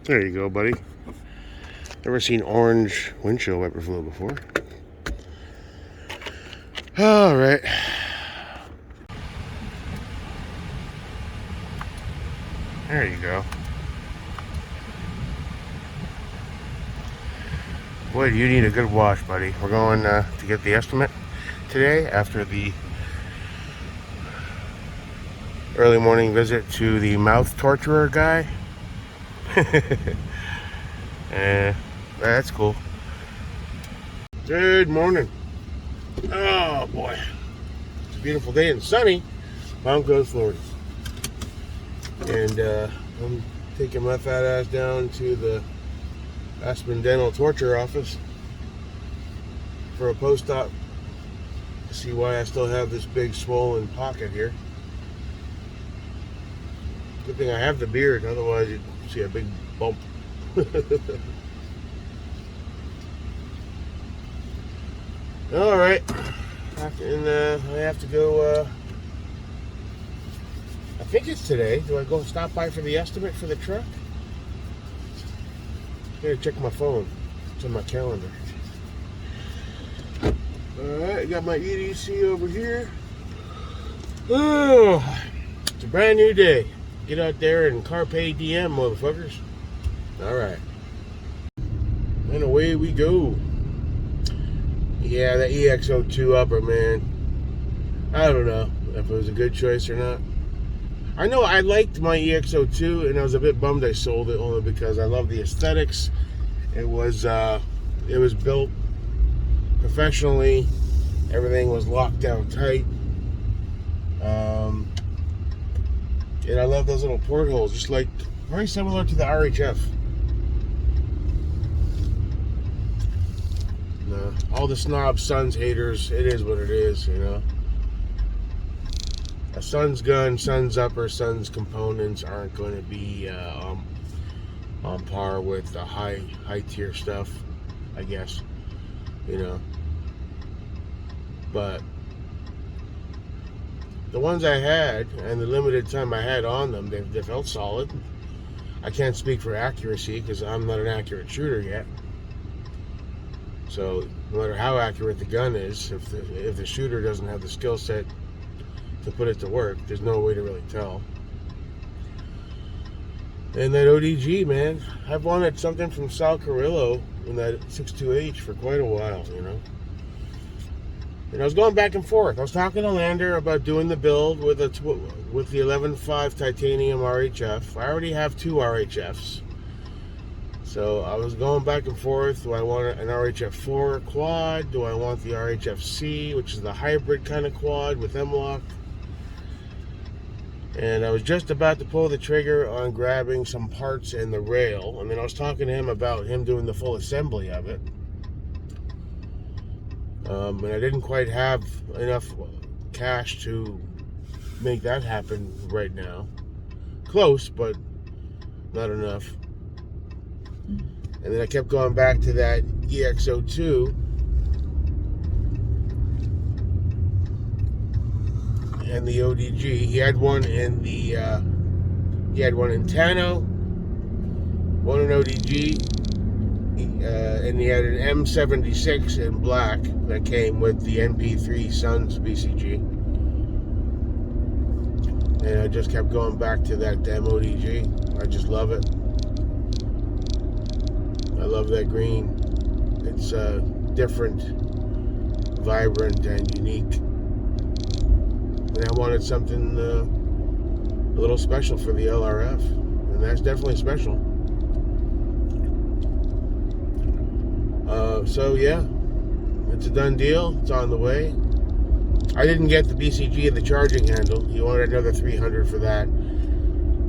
There you go, buddy. Never seen orange windshield wiper fluid before. All right. There you go. Boy, do you need a good wash, buddy. We're going to get the estimate today after the early morning visit to the mouth torturer guy. That's cool. Good morning. Oh boy, it's a beautiful day and sunny. Palm Coast, Florida, and I'm taking my fat ass down to the Aspen Dental Torture office for a post-op to see why I still have this big swollen pocket here. Good thing I have the beard, otherwise you'd see a big bump. All right, and I have to go. I think it's today. Do I go stop by for the estimate for the truck? I gotta check my phone. It's on my calendar. All right, I got my EDC over here. Oh, it's a brand new day. Get out there and carpe diem, motherfuckers. All right, and away we go. Yeah, that EX02 upper, man. I don't know if it was a good choice or not. I know I liked my EX02, and I was a bit bummed I sold it only because I love the aesthetics. It was built professionally. Everything was locked down tight. And I love those little portholes, just like very similar to the RHF. All the snob Suns haters, it is what it is, you know. A Suns gun, Suns upper, Suns components aren't going to be on par with the high tier stuff, I guess, you know. But the ones I had and the limited time I had on them, they felt solid. I can't speak for accuracy because I'm not an accurate shooter yet. So no matter how accurate the gun is, if the shooter doesn't have the skill set to put it to work, there's no way to really tell. And that ODG, man, I've wanted something from Sal Carrillo in that 62H for quite a while, you know. And I was going back and forth. I was talking to Lander about doing the build with the 11.5 titanium RHF. I already have two RHFs. So I was going back and forth. Do I want an RHF4 quad? Do I want the RHF-C, which is the hybrid kind of quad with M-LOK? And I was just about to pull the trigger on grabbing some parts and the rail. And then I was talking to him about him doing the full assembly of it. And I didn't quite have enough cash to make that happen right now. Close, but not enough. And then I kept going back to that EX02. And the ODG. He had one in Tano, one in ODG, and he had an M76 in black that came with the NP3 Suns BCG. And I just kept going back to that damn ODG. I just love it. I love that green. It's different, vibrant, and unique. And I wanted something a little special for the LRF. And that's definitely special. So yeah, it's a done deal. It's on the way. I didn't get the BCG and the charging handle. He wanted another 300 for that.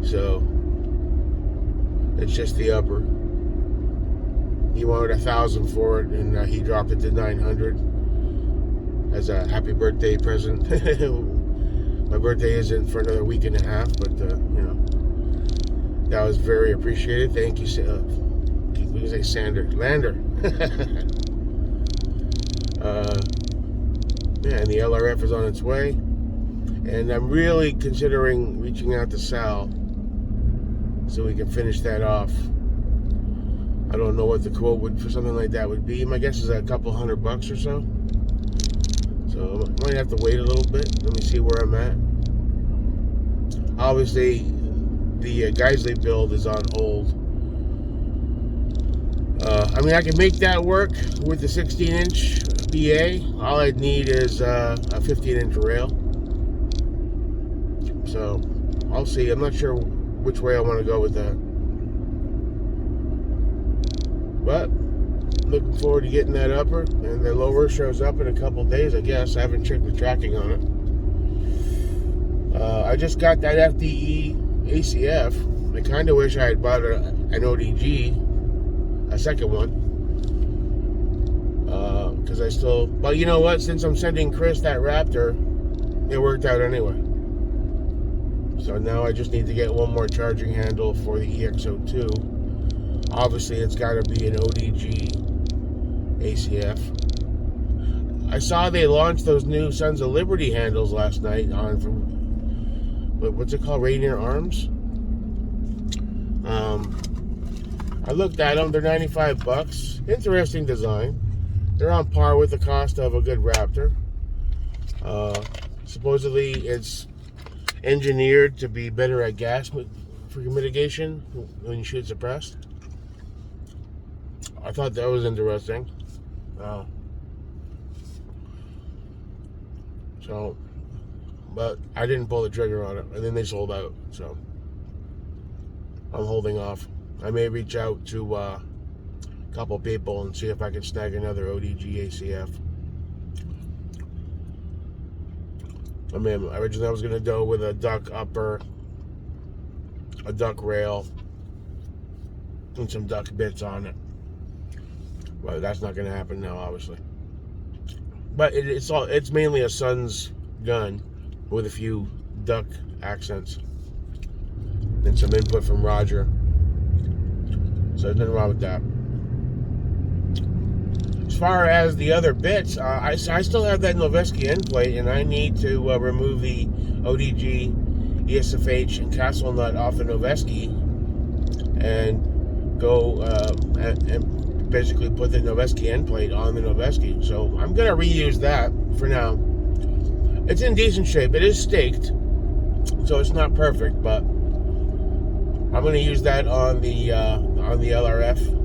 So it's just the upper. He wanted 1,000 for it, and he dropped it to 900 as a happy birthday present. My birthday isn't for another week and a half, but you know, that was very appreciated. Thank you. We can say Lander. Yeah, and the LRF is on its way, and I'm really considering reaching out to Sal so we can finish that off I don't know what the quote would for something like that would be. My guess is a couple $100 or so. So I might have to wait a little bit. Let me see where I'm at. Obviously, the Geisley build is on hold. I mean, I can make that work with the 16-inch BA. All I'd need is a 15-inch rail. So I'll see. I'm not sure which way I want to go with that. But looking forward to getting that upper, and the lower shows up in a couple days, I guess. I haven't checked the tracking on it. I just got that FDE ACF. I kind of wish I had bought an ODG, a second one, because I still. But you know what? Since I'm sending Chris that Raptor, it worked out anyway. So now I just need to get one more charging handle for the EXO2. Obviously, it's got to be an ODG ACF. I saw they launched those new Sons of Liberty handles last night on from what's it called, Rainier Arms. I looked at them. They're $95. Interesting design. They're on par with the cost of a good Raptor. Supposedly, it's engineered to be better at gas for mitigation when you shoot suppressed. I thought that was interesting. So, but I didn't pull the trigger on it, and then they sold out. So I'm holding off. I may reach out to a couple people and see if I can snag another ODG ACF. I mean, originally I was going to go with a duck upper, a duck rail, and some duck bits on it. Well, that's not going to happen now, obviously. But it's mainly a Sun's gun with a few duck accents and some input from Roger. So there's nothing wrong with that. As far as the other bits, I still have that Noveski end plate, and I need to remove the ODG, ESFH, and castle nut off the Noveski and go and basically put the Noveski end plate on the Noveski. So I'm going to reuse that for now. It's in decent shape. It is staked, so it's not perfect, but I'm going to use that on the LRF.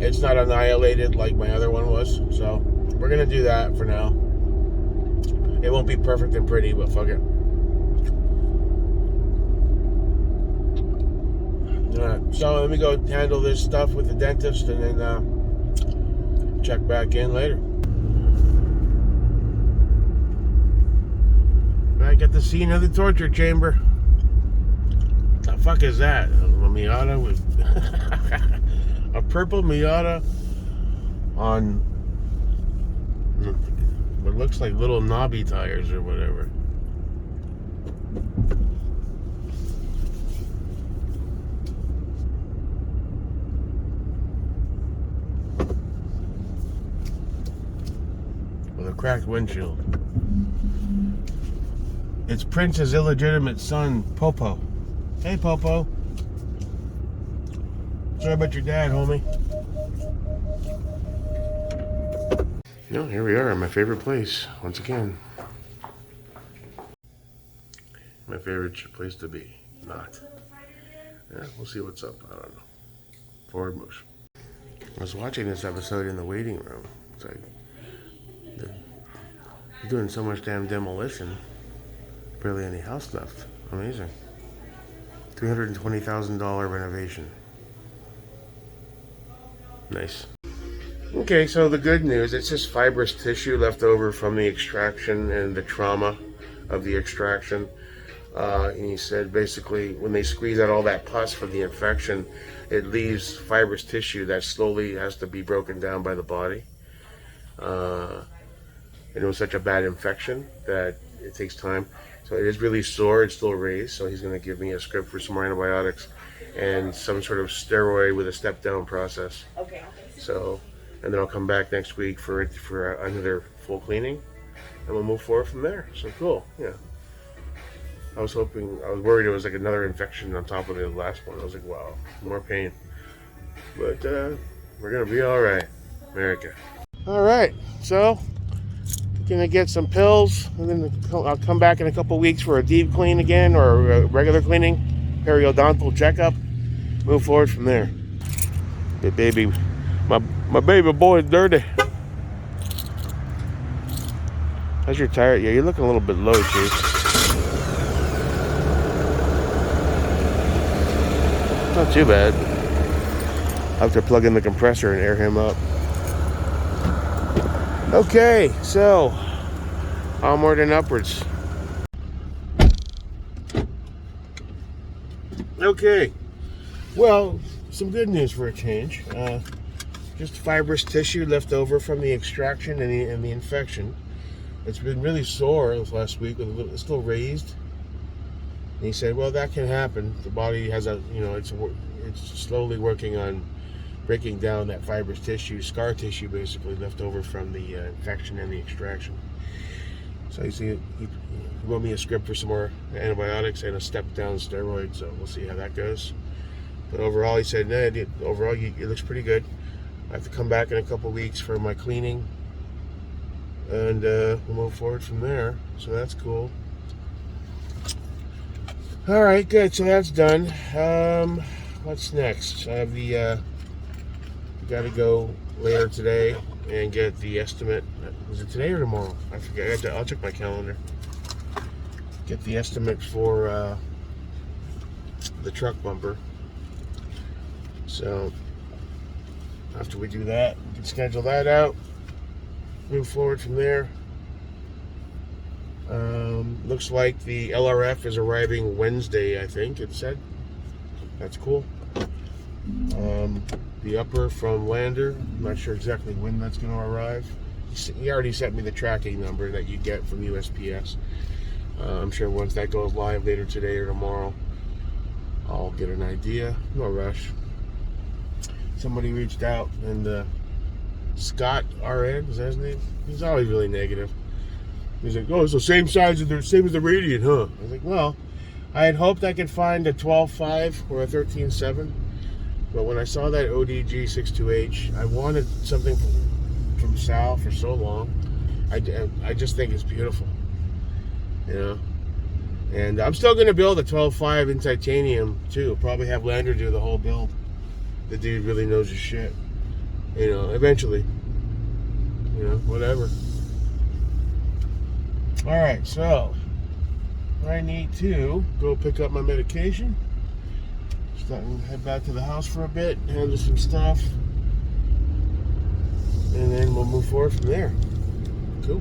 It's not annihilated like my other one was, so we're going to do that for now. It won't be perfect and pretty, but fuck it. Alright, so let me go handle this stuff with the dentist and then check back in later. Back at the scene of the torture chamber. The fuck is that? A Miata with a purple Miata on what looks like little knobby tires or whatever. With a cracked windshield. It's Prince's illegitimate son, Popo. Hey, Popo. Sorry about your dad, homie. No, here we are at my favorite place, once again. My favorite place to be. Not. Yeah, we'll see what's up. I don't know. Forward motion. I was watching this episode in the waiting room. It's like, they're doing so much damn demolition. Barely any house left. Amazing. $320,000 renovation. Nice. Okay, so the good news, it's just fibrous tissue left over from the extraction and the trauma of the extraction. And he said basically when they squeeze out all that pus from the infection, it leaves fibrous tissue that slowly has to be broken down by the body. And it was such a bad infection that it takes time. So it is really sore, it's still raised, so he's going to give me a script for some more antibiotics and some sort of steroid with a step-down process. Okay. So, and then I'll come back next week for another full cleaning, and we'll move forward from there. So cool, yeah. I was worried it was like another infection on top of the last one. I was like, wow, more pain. But we're gonna be all right, America. All right, so gonna get some pills, and then I'll come back in a couple weeks for a deep clean again, or a regular cleaning, periodontal checkup. Move forward from there. The baby, my baby boy is dirty. How's your tire? Yeah, you're looking a little bit low, Chief. Not too bad. I'll have to plug in the compressor and air him up. Okay, so onward and upwards. Okay, well, some good news for a change. Just fibrous tissue left over from the extraction and the infection. It's been really sore this last week, with it's still raised. And he said, well, that can happen. The body has it's slowly working on breaking down that fibrous tissue, scar tissue basically, left over from the infection and the extraction. So he wrote me a script for some more antibiotics and a step-down steroid, so we'll see how that goes. But overall, he said, nah, overall, it looks pretty good. I have to come back in a couple weeks for my cleaning, and we'll move forward from there. So that's cool. All right, good. So that's done. What's next? I have got to go later today and get the estimate. Was it today or tomorrow? I forget. I'll check my calendar. Get the estimate for the truck bumper. So after we do that, we can schedule that out. Move forward from there. Looks like the LRF is arriving Wednesday, I think it said. That's cool. The upper from Lander, I'm not sure exactly when that's going to arrive. He already sent me the tracking number that you get from USPS. I'm sure once that goes live later today or tomorrow, I'll get an idea. No rush. Somebody reached out, and Scott RN, is that his name? He's always really negative. He's like, oh, it's the same size as the Radiant, huh? I was like, well, I had hoped I could find a 12.5 or a 13.7, but when I saw that ODG 62H, I wanted something from Sal for so long. I just think it's beautiful, you know. And I'm still going to build a 12.5 in titanium too. Probably have Lander do the whole build. The dude really knows his shit, you know. Eventually, you know, whatever. All right, so I need to go pick up my medication. Starting to head back to the house for a bit, handle some stuff, and then we'll move forward from there. Cool.